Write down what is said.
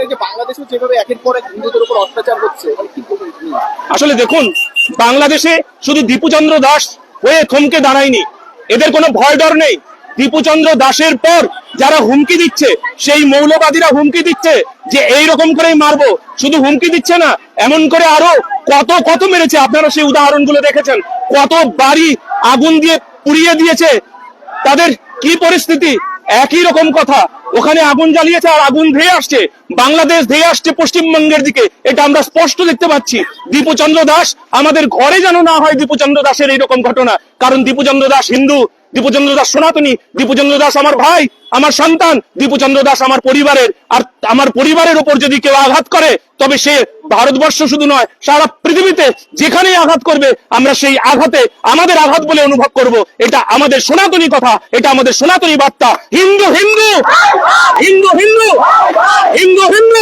এই যে বাংলাদেশে যেভাবে একের পর এক হিন্দুদের উপর অত্যাচার হচ্ছে মানে কি বলবেন আপনি? আসলে দেখুন, বাংলাদেশে শুধু দীপুচন্দ্র দাস হয়ে থমকে দাঁড়ায়নি, এদের কোনো ভয় ডর নেই। দীপুচন্দ্র দাসের পর যারা হুমকি দিচ্ছে, সেই মৌলবাদীরা হুমকি দিচ্ছে যে এই রকম করেই মারবো। শুধু হুমকি দিচ্ছে না, এমন করে আরো কত কত মেরেছে। আপনারা সেই উদাহরণগুলো দেখেছেন, কত বাড়ি আগুন দিয়ে পুড়িয়ে দিয়েছে। তাদের কি পরিস্থিতি, একই রকম কথা। ওখানে আগুন জ্বালিয়েছে আর আগুন ধেয়ে আসছে, বাংলাদেশ ধেয়ে আসছে পশ্চিমবঙ্গের দিকে, এটা আমরা স্পষ্ট দেখতে পাচ্ছি। দীপুচন্দ্র দাস আমাদের ঘরে যেন না হয় দীপুচন্দ্র দাসের এইরকম ঘটনা, কারণ দীপুচন্দ্র দাস হিন্দু, দীপুচন্দ্র দাস সনাতনী, দীপুচন্দ্র দাস আমার ভাই, আমার সন্তান, দীপুচন্দ্র দাস আমার পরিবারের। আর আমার পরিবারের উপর যদি কেউ আঘাত করে, তবে সে ভারতবর্ষ শুধু নয়, সারা পৃথিবীতে যেখানেই আঘাত করবে, আমরা সেই আঘাতে আমাদের আঘাত বলে অনুভব করব। এটা আমাদের সনাতনী কথা, এটা আমাদের সনাতনী বার্তা। হিন্দু হিন্দু, হিন্দু হিন্দু, হিন্দু হিন্দু।